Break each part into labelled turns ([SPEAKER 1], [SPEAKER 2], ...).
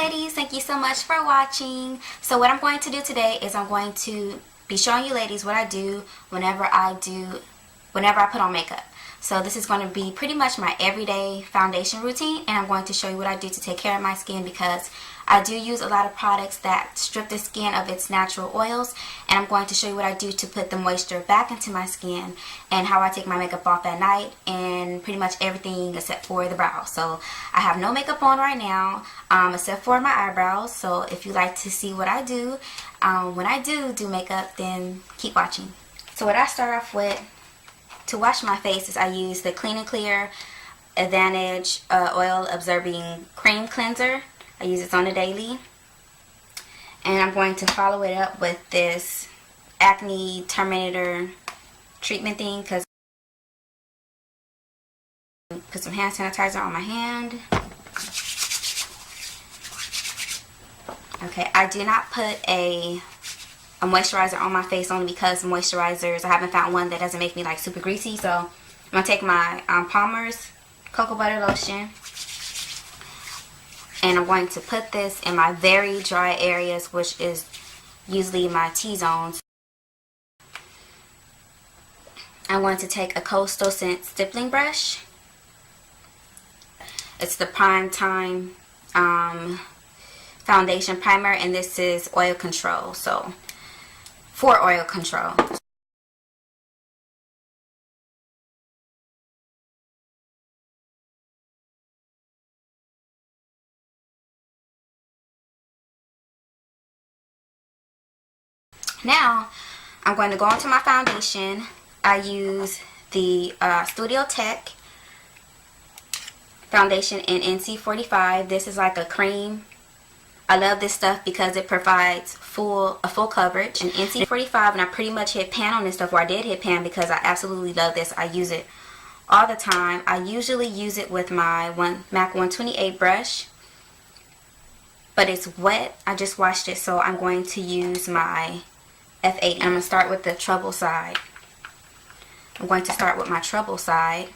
[SPEAKER 1] ladies, thank you so much for watching. So what I'm going to do today is I'm going to be showing you ladies what I do whenever I put on makeup. So this is going to be pretty much my everyday foundation routine, and I'm going to show you what I do to take care of my skin, because I do use a lot of products that strip the skin of its natural oils, and I'm going to show you what I do to put the moisture back into my skin, and how I take my makeup off at night, and pretty much everything except for the brows. So I have no makeup on right now, except for my eyebrows. So if you like to see what I do when I do makeup, then keep watching. So what I start off with to wash my face is I use the Clean and Clear Advantage Oil Absorbing Cream Cleanser. I use this on a daily. And I'm going to follow it up with this Acne Terminator treatment thing, because put some hand sanitizer on my hand. Okay, I do not put a moisturizer on my face, only because moisturizers, I haven't found one that doesn't make me like super greasy. So I'm going to take my Palmer's Cocoa Butter Lotion, and I'm going to put this in my very dry areas, which is usually my T-zones. I'm going to take a Coastal Scent stippling brush. It's the Prime Time foundation primer, and this is oil control. So for oil control. Now I'm going to go into my foundation. I use the Studio Tech foundation in NC45. This is like a cream. I love this stuff because it provides a full coverage in NC45, and I pretty much hit pan on this stuff, or I did hit pan, because I absolutely love this. I use it all the time. I usually use it with my MAC 128 brush, but it's wet. I just washed it, so I'm going to use my F80. I'm going to start with the trouble side. I'm going to start with my trouble side.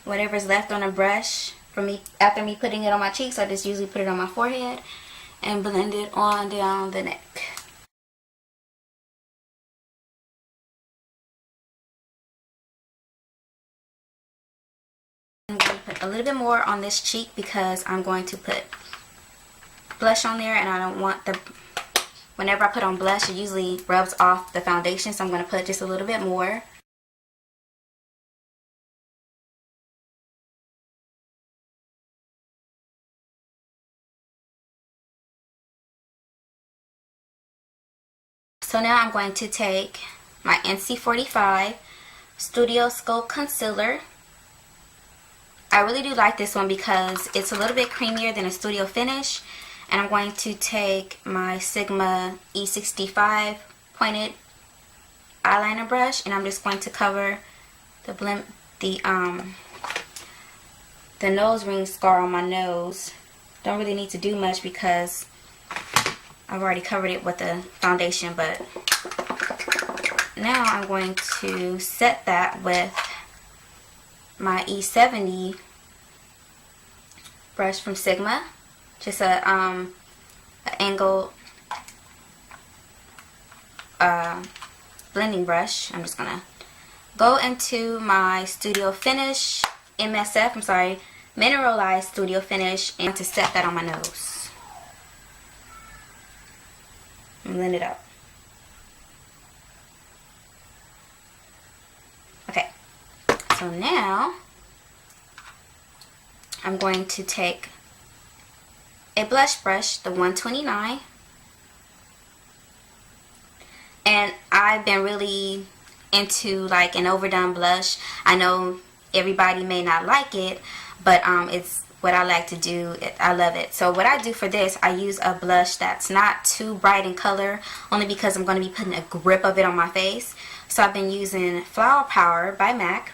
[SPEAKER 1] Whatever's left on a brush from me after me putting it on my cheeks, I just usually put it on my forehead and blend it on down the neck. I'm going to put a little bit more on this cheek, because I'm going to put blush on there, and I don't want whenever I put on blush, it usually rubs off the foundation, so I'm going to put just a little bit more. So now I'm going to take my NC45 Studio Sculpt Concealer. I really do like this one because it's a little bit creamier than a Studio Finish. And I'm going to take my Sigma E65 pointed eyeliner brush, and I'm just going to cover the nose ring scar on my nose. Don't really need to do much because I've already covered it with the foundation, but now I'm going to set that with my E70 brush from Sigma. Just a angled blending brush. I'm just gonna go into my Studio Finish mineralized Studio Finish, and to set that on my nose. And blend it up. Okay, so now I'm going to take a blush brush, the 129, and I've been really into like an overdone blush. I know everybody may not like it, but it's what I like to do. I love it. So what I do for this, I use a blush that's not too bright in color, only because I'm going to be putting a grip of it on my face. So I've been using Flower Power by MAC.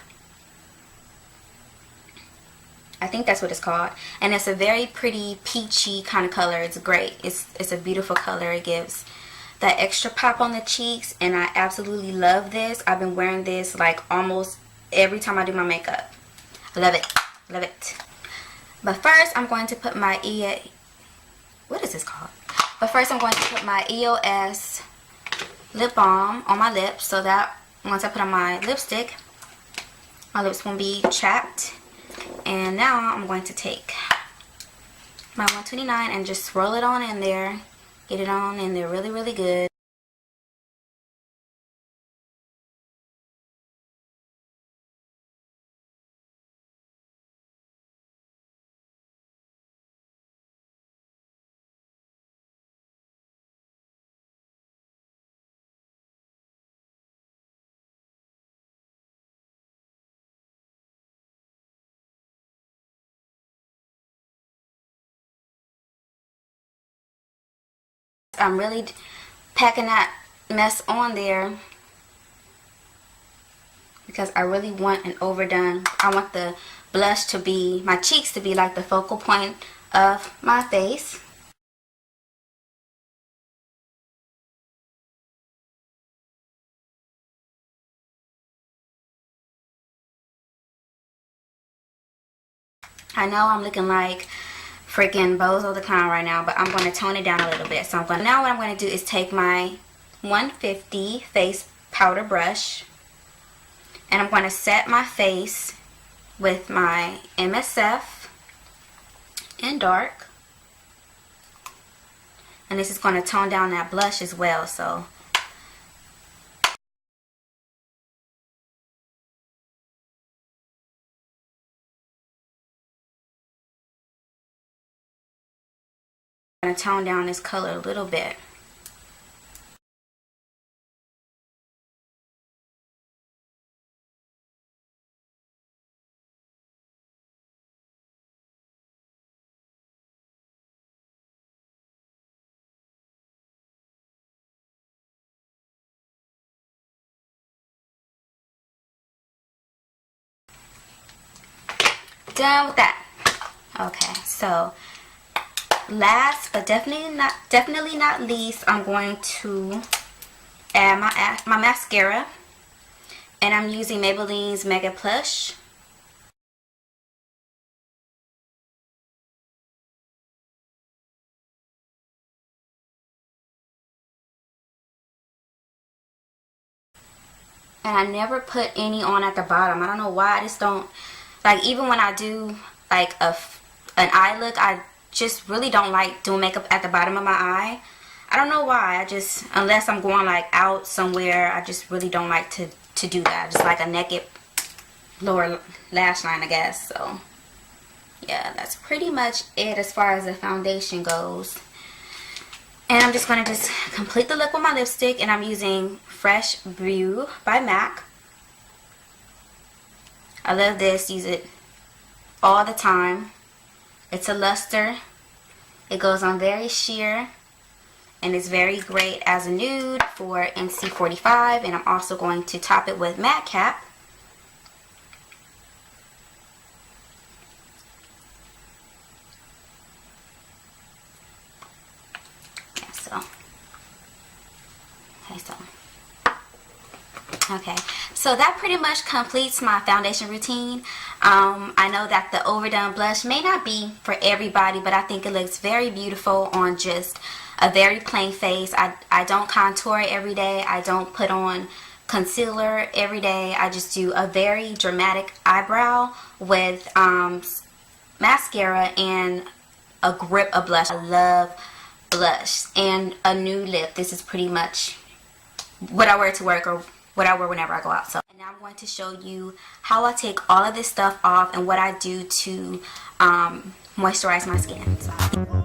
[SPEAKER 1] I think that's what it's called. And it's a very pretty peachy kind of color. It's great. It's a beautiful color. It gives that extra pop on the cheeks, and I absolutely love this. I've been wearing this like almost every time I do my makeup. I love it. Love it. But first I'm going to put my what is this called? But first I'm going to put my EOS lip balm on my lips, so that once I put on my lipstick, my lips won't be chapped. And now I'm going to take my 129 and just swirl it on in there. Get it on in there really, really good. I'm really packing that mess on there because I really want an overdone. I want the blush to be, my cheeks to be like the focal point of my face. I know I'm looking like freaking Bozo the Clown right now, but I'm going to tone it down a little bit. So now what I'm going to do is take my 150 face powder brush, and I'm going to set my face with my MSF in dark, and this is going to tone down that blush as well. So I'm going to tone down this color a little bit. Done with that. Okay, so last but definitely not least, I'm going to add my mascara, and I'm using Maybelline's Mega Plush. And I never put any on at the bottom. I don't know why. I just don't like, even when I do like an eye look, I just really don't like doing makeup at the bottom of my eye. I don't know why. I just, unless I'm going like out somewhere, I just really don't like to do that. Just like a naked lower lash line, I guess. So yeah, that's pretty much it as far as the foundation goes. And I'm just going to just complete the look with my lipstick, and I'm using Fresh Brew by MAC. I love this. Use it all the time. It's a luster. It goes on very sheer, and it's very great as a nude for NC45. And I'm also going to top it with matte cap. Okay, so that pretty much completes my foundation routine. I know that the overdone blush may not be for everybody, but I think it looks very beautiful on just a very plain face. I don't contour it every day. I don't put on concealer every day. I just do a very dramatic eyebrow with mascara and a grip of blush. I love blush and a nude lip. This is pretty much what I wear to work, or what I wear whenever I go out. So and now I'm going to show you how I take all of this stuff off and what I do to moisturize my skin. So.